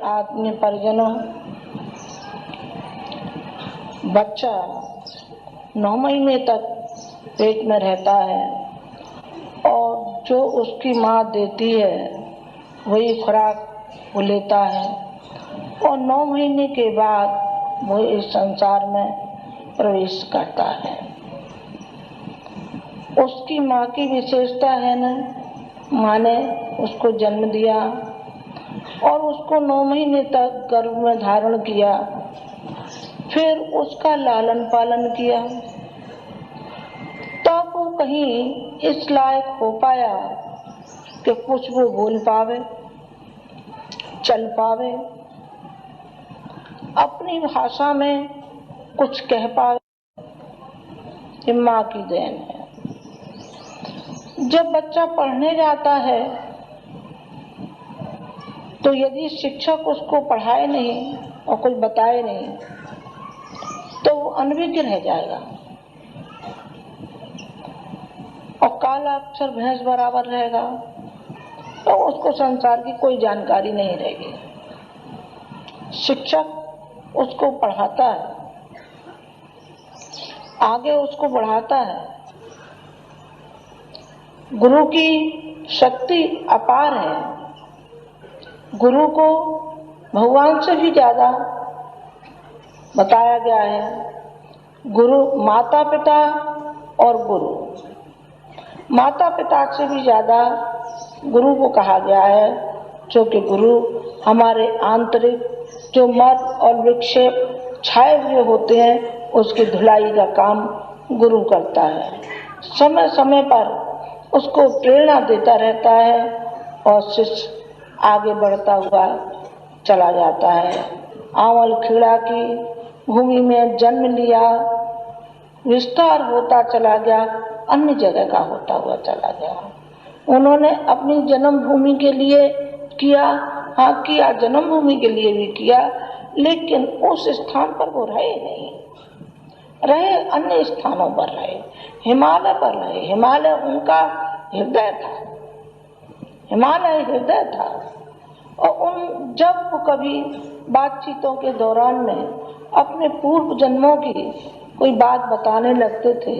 आत्मीय परिजनों, बच्चा 9 महीने तक पेट में रहता है और जो उसकी माँ देती है वही खुराक वो लेता है और 9 महीने के बाद वो इस संसार में प्रवेश करता है। उसकी माँ की विशेषता है न, माँ ने उसको जन्म दिया और उसको 9 महीने तक गर्भ में धारण किया, फिर उसका लालन पालन किया, तब वो कहीं इस लायक हो पाया कि कुछ वो बोल पावे, चल पावे, अपनी भाषा में कुछ कह पावे। ये माँ की देन है। जब बच्चा पढ़ने जाता है तो यदि शिक्षक उसको पढ़ाए नहीं और कुछ बताए नहीं तो वो अनभिज्ञ रह जाएगा और काला अक्षर भैंस बराबर रहेगा, तो उसको संसार की कोई जानकारी नहीं रहेगी। शिक्षक उसको पढ़ाता है, आगे उसको बढ़ाता है। गुरु की शक्ति अपार है। गुरु को भगवान से भी ज्यादा बताया गया है। गुरु माता पिता और गुरु, माता पिता से भी ज्यादा गुरु को कहा गया है, जो कि गुरु हमारे आंतरिक जो मत और विक्षेप छाए हुए होते हैं उसकी धुलाई का काम गुरु करता है। समय समय पर उसको प्रेरणा देता रहता है और शिष्य आगे बढ़ता हुआ चला जाता है। आंवल खेड़ा की भूमि में जन्म लिया, विस्तार होता चला गया, अन्य जगह का होता हुआ चला गया। उन्होंने अपनी जन्म भूमि के लिए किया, हाँ किया, जन्म भूमि के लिए भी किया, लेकिन उस स्थान पर वो रहे नहीं, रहे अन्य स्थानों पर रहे, हिमालय पर रहे। हिमालय उनका हृदय था, हिमालय हृदय था। और जब वो कभी बातचीतों के दौरान में अपने पूर्व जन्मों की कोई बात बताने लगते थे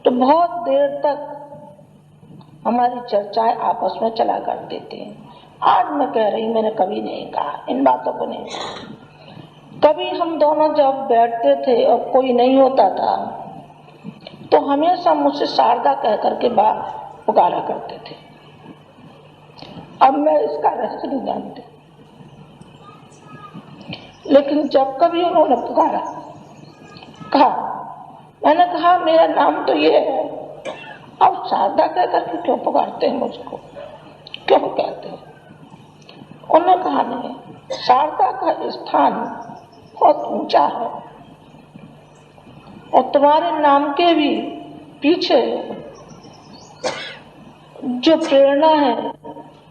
तो बहुत देर तक हमारी चर्चाएं आपस में चला करते थे। आज मैं कह रही, मैंने कभी नहीं कहा, इन बातों को नहीं कहा। कभी हम दोनों जब बैठते थे और कोई नहीं होता था तो हमेशा मुझसे शारदा कह करके बात पुकारा करते थे। अब मैं इसका रहस्य नहीं जानती, लेकिन जब कभी उन्होंने पुकारा, कहा, मैंने कहा मेरा नाम तो ये है, अब शारदा कह करके क्यों पुकारते हैं मुझको, क्यों कहते हैं? उन्होंने कहा नहीं, शारदा का स्थान बहुत ऊंचा है और तुम्हारे नाम के भी पीछे जो प्रेरणा है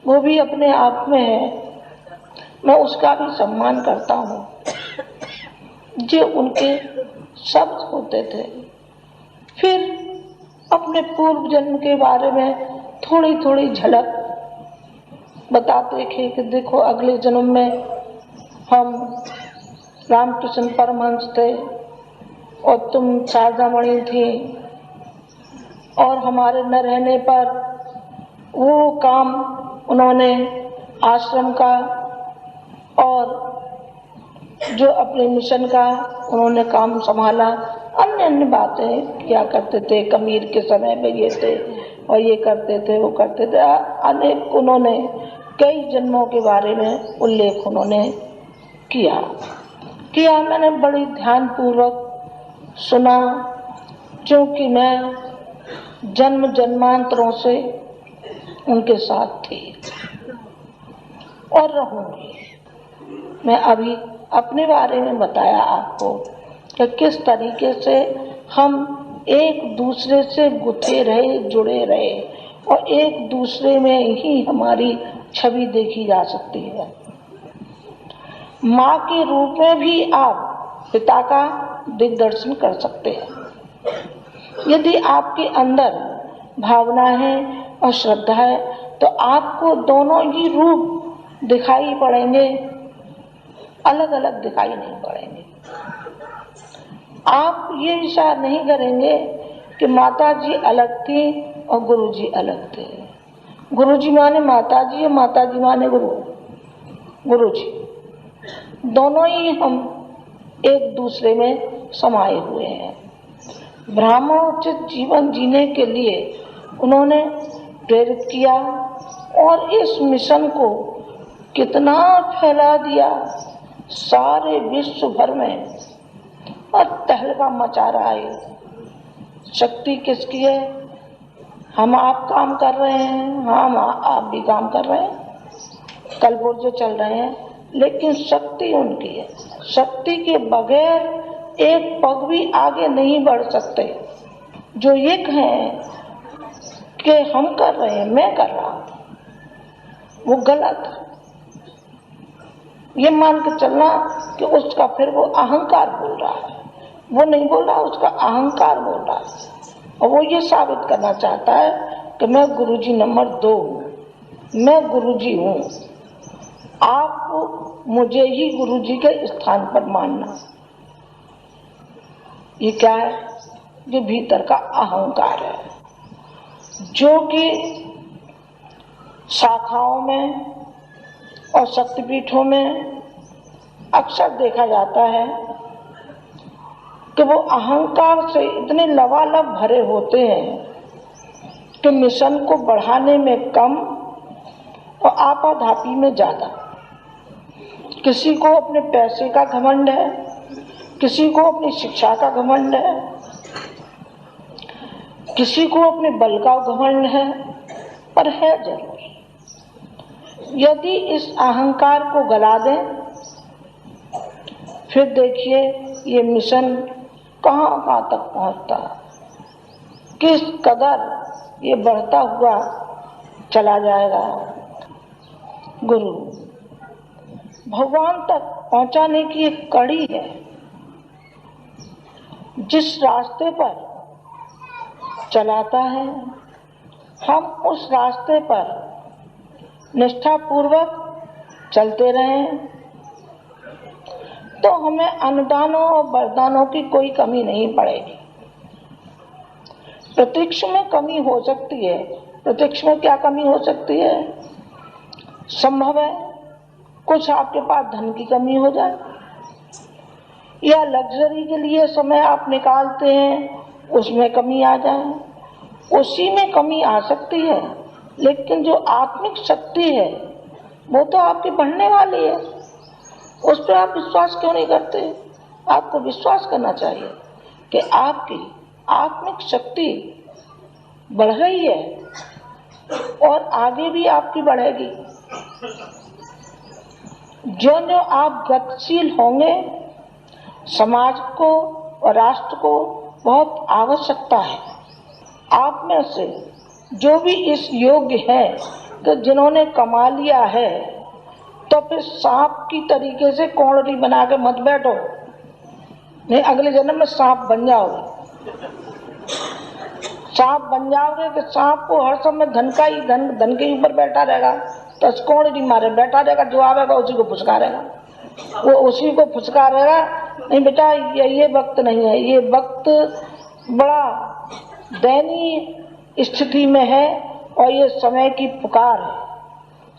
वो भी अपने आप में है। मैं उसका भी सम्मान करता हूँ। जो उनके शब्द होते थे, फिर अपने पूर्व जन्म के बारे में थोड़ी थोड़ी झलक बताते थे कि देखो अगले जन्म में हम रामकृष्ण परमहंस थे और तुम शारदामणि थी और हमारे न रहने पर वो काम उन्होंने आश्रम का और जो अपने मिशन का उन्होंने काम संभाला, अन्य अन्य बातें किया करते थे। कमीर के समय में ये थे और ये करते थे, वो करते थे, अनेक उन्होंने कई जन्मों के बारे में उल्लेख उन्होंने किया। मैंने बड़ी ध्यान पूर्वक सुना, क्योंकि मैं जन्म जन्मांतरों से उनके साथ थी और रहूंगी। मैं अभी अपने बारे में बताया आपको कि किस तरीके से हम एक दूसरे से गुथे रहे, जुड़े रहे और एक दूसरे में ही हमारी छवि देखी जा सकती है। माँ के रूप में भी आप पिता का दिग्दर्शन कर सकते हैं। यदि आपके अंदर भावना है और श्रद्धा है तो आपको दोनों ही रूप दिखाई पड़ेंगे, अलग अलग दिखाई नहीं पड़ेंगे। आप ये विचार नहीं करेंगे कि माता जी अलग थी और गुरु जी अलग थे। गुरु जी माने माता जी, माता जी माने गुरु जी, दोनों ही हम एक दूसरे में समाये हुए हैं। ब्राह्मणोचित जीवन जीने के लिए उन्होंने प्रेरित किया और इस मिशन को कितना फैला दिया सारे विश्व भर में, और तहलका मचा रहा है। शक्ति किसकी है? हम आप काम कर रहे हैं, हम आप भी काम कर रहे हैं, कलपुर्जे चल रहे हैं, लेकिन शक्ति उनकी है। शक्ति के बगैर एक पग भी आगे नहीं बढ़ सकते। जो ये कहें कि हम कर रहे हैं, मैं कर रहा हूं, वो गलत है। ये मान के चलना कि उसका फिर वो अहंकार बोल रहा है, वो नहीं बोल रहा, उसका अहंकार बोल रहा है, और वो ये साबित करना चाहता है कि मैं गुरुजी नंबर 2 हूँ, मैं गुरुजी हूँ, आप मुझे ही गुरुजी के स्थान पर मानना। ये क्या है? ये भीतर का अहंकार है, जो कि शाखाओं में और शक्तिपीठों में अक्सर देखा जाता है कि वो अहंकार से इतने लबालब भरे होते हैं कि मिशन को बढ़ाने में कम और आपाधापी में ज्यादा। किसी को अपने पैसे का घमंड है, किसी को अपनी शिक्षा का घमंड है, किसी को अपने बल का घमंड है, पर है जरूर। यदि इस अहंकार को गला दें, फिर देखिए ये मिशन कहाँ तक पहुंचता है, किस कदर ये बढ़ता हुआ चला जाएगा। गुरु भगवान तक पहुंचाने की एक कड़ी है। जिस रास्ते पर चलाता है, हम उस रास्ते पर निष्ठापूर्वक चलते रहें तो हमें अनुदानों और वरदानों की कोई कमी नहीं पड़ेगी। प्रत्यक्ष में कमी हो सकती है। प्रत्यक्ष में क्या कमी हो सकती है? संभव है कुछ आपके पास धन की कमी हो जाए, या लग्जरी के लिए समय आप निकालते हैं, उसमें कमी आ जाए, उसी में कमी आ सकती है। लेकिन जो आत्मिक शक्ति है वो तो आपकी बढ़ने वाली है, उस पर आप विश्वास क्यों नहीं करते? आपको विश्वास करना चाहिए कि आपकी आत्मिक शक्ति बढ़ रही है और आगे भी आपकी बढ़ेगी। जो जो आप गतिशील होंगे, समाज को और राष्ट्र को बहुत आवश्यकता है। आप में से जो भी इस योग्य है कि जिन्होंने कमा लिया है, तो फिर सांप की तरीके से कोड़री बना के मत बैठो, नहीं अगले जन्म में सांप बन जाओगे। सांप बन जाओगे कि सांप को हर समय धन के ऊपर बैठा रहेगा, तो कोड़री मारे बैठा रहेगा, जो आवेगा उसी को फुसकारेगा, वो उसी को फुसकारेगा। नहीं बेटा, ये वक्त नहीं है, ये वक्त बड़ा दयनीय स्थिति में है और ये समय की पुकार है।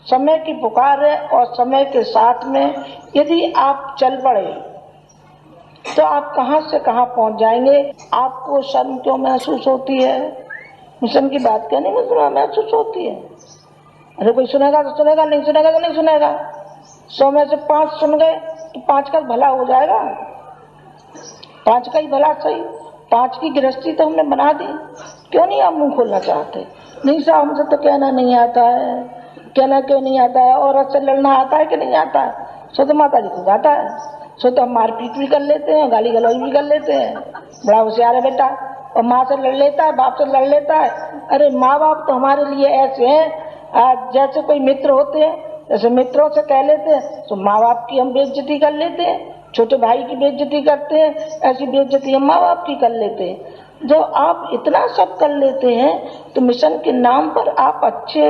समय की पुकार है और समय के साथ में यदि आप चल पड़े तो आप कहां से कहां पहुंच जाएंगे। आपको शर्म क्यों महसूस होती है? मिशन की बात कहने में शर्म महसूस होती है। अरे कोई सुनेगा तो सुनेगा, नहीं सुनेगा तो नहीं सुनेगा। 100 में से 5 सुन गए तो 5 का भला हो जाएगा, 5 का ही भला सही। 5 की गृहस्थी तो हमने बना दी, क्यों नहीं आप मुंह खोलना चाहते? नहीं साहब हमसे तो कहना नहीं आता है। कहना क्यों नहीं आता है? औरत से लड़ना आता है कि नहीं आता है? सो तो माता जी को आता है, सो तो हम मारपीट भी कर लेते हैं, गाली गलौज भी कर लेते हैं। बड़ा होशियार है बेटा, और माँ से लड़ लेता है, बाप से लड़ लेता है। अरे माँ बाप तो हमारे लिए ऐसे हैं जैसे कोई मित्र होते हैं, जैसे मित्रों से कह लेते हैं तो माँ बाप की हम बेइज्जती कर लेते हैं, छोटे भाई की बेइज्जती करते हैं, ऐसी बेइज्जती हम माँ बाप की कर लेते हैं। जब आप इतना सब कर लेते हैं तो मिशन के नाम पर आप अच्छे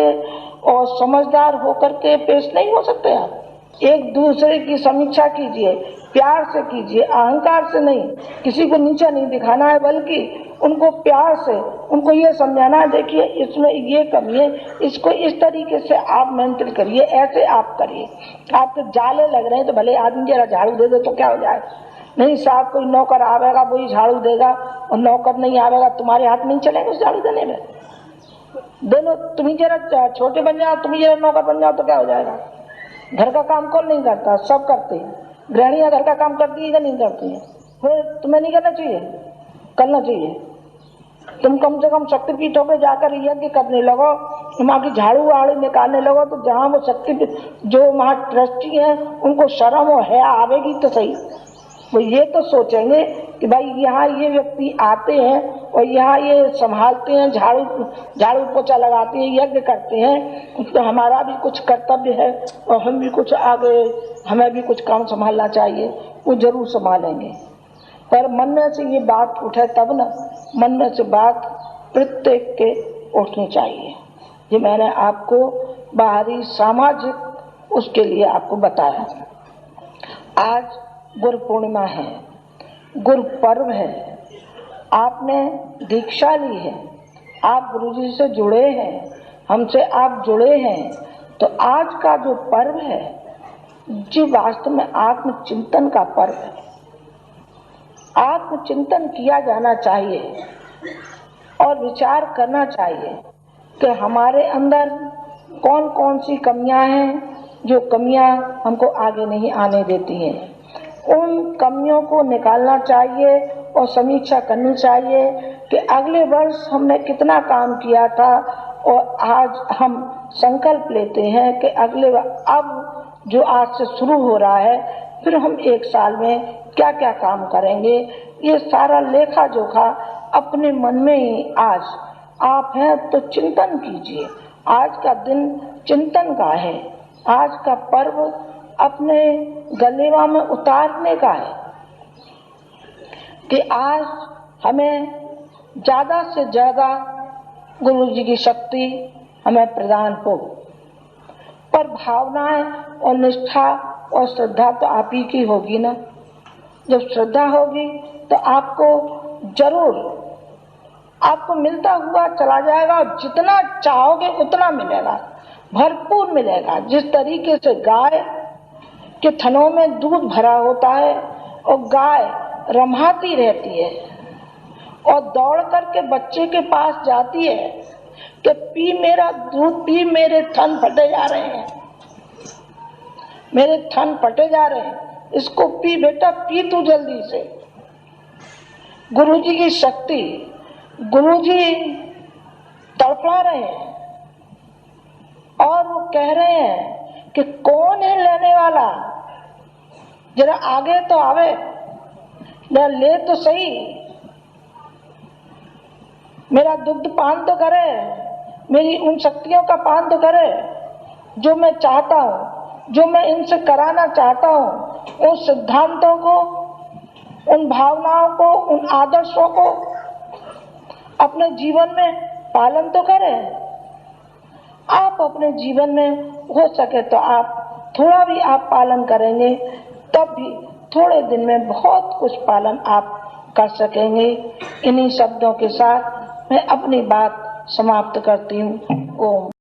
और समझदार होकर के पेश नहीं हो सकते आप। एक दूसरे की समीक्षा कीजिए, प्यार से कीजिए, अहंकार से नहीं। किसी को नीचा नहीं दिखाना है, बल्कि उनको प्यार से उनको ये समझाना है, देखिए इसमें ये कमी है, इसको इस तरीके से आप मेंटेन करिए, ऐसे आप करिए। आपके जाले लग रहे हैं तो भले आदमी जरा झाड़ू दे दे तो क्या हो जाए। नहीं साहब, कोई नौकर आवेगा वही झाड़ू देगा, और नौकर नहीं आवेगा तुम्हारे हाथ नहीं चलेगा उस झाड़ू देने में। दोनों तुम ही जरा छोटे बन जाओ, तुम ही जरा नौकर बन जाओ तो क्या हो जाएगा। घर का काम कौन नहीं करता, सब करते हैं। गृहणियां घर का काम करती है या नहीं करती है? फिर तुम्हें नहीं करना चाहिए? करना चाहिए। तुम कम से कम शक्तिपीठों पे जाकर यज्ञ करने लगो, वहां की झाड़ू वाड़ू निकालने लगो, तो जहाँ वो शक्ति जो वहाँ ट्रस्टी हैं उनको शर्म और हया आवेगी तो सही। वो ये तो सोचेंगे कि भाई यहाँ ये व्यक्ति आते हैं और यहाँ ये संभालते हैं, झाड़ू पोछा लगाते हैं, यज्ञ करते हैं, तो हमारा भी कुछ कर्तव्य है और हम भी कुछ आगे, हमें भी कुछ काम संभालना चाहिए। वो जरूर संभालेंगे, पर मन में से ये बात उठे तब न, मन में से बात प्रत्येक के उठनी चाहिए। ये मैंने आपको बाहरी सामाजिक उसके लिए आपको बताया। आज गुरु पूर्णिमा है, गुरु पर्व है, आपने दीक्षा ली है, आप गुरुजी से जुड़े हैं, हमसे आप जुड़े हैं, तो आज का जो पर्व है जी वास्तव में आत्मचिंतन का पर्व है। आत्मचिंतन किया जाना चाहिए और विचार करना चाहिए कि हमारे अंदर कौन कौन सी कमियां हैं, जो कमियां हमको आगे नहीं आने देती हैं। उन कमियों को निकालना चाहिए और समीक्षा करनी चाहिए कि अगले वर्ष हमने कितना काम किया था, और आज हम संकल्प लेते हैं कि अब जो आज से शुरू हो रहा है, फिर हम एक साल में क्या क्या काम करेंगे। ये सारा लेखा जोखा अपने मन में ही आज आप हैं तो चिंतन कीजिए। आज का दिन चिंतन का है, आज का पर्व अपने गलेवा में उतारने का है कि आज हमें ज्यादा से ज्यादा गुरु जी की शक्ति हमें प्रदान हो। पर भावनाएं और निष्ठा और श्रद्धा तो आप ही की होगी ना। जब श्रद्धा होगी तो आपको जरूर आपको मिलता हुआ चला जाएगा, और जितना चाहोगे उतना मिलेगा, भरपूर मिलेगा। जिस तरीके से गाय के थनों में दूध भरा होता है और गाय रमाती रहती है और दौड़ करके बच्चे के पास जाती है कि पी मेरा दूध, पी, मेरे थन फटे जा रहे हैं, मेरे थन फटे जा रहे हैं, इसको पी बेटा, पी तू जल्दी से। गुरुजी की शक्ति, गुरुजी तड़पा रहे हैं और वो कह रहे हैं कि कौन है लेने वाला, जरा आगे तो आवे, जरा ले तो सही, मेरा दुग्ध पान तो करे, मेरी उन शक्तियों का पान तो करे जो मैं चाहता हूँ, जो मैं इनसे कराना चाहता हूँ। उन सिद्धांतों को, उन भावनाओं को, उन आदर्शों को अपने जीवन में पालन तो करें। आप अपने जीवन में हो सके तो आप थोड़ा भी आप पालन करेंगे, तब भी थोड़े दिन में बहुत कुछ पालन आप कर सकेंगे। इन्हीं शब्दों के साथ मैं अपनी बात समाप्त करती हूँ। ओम।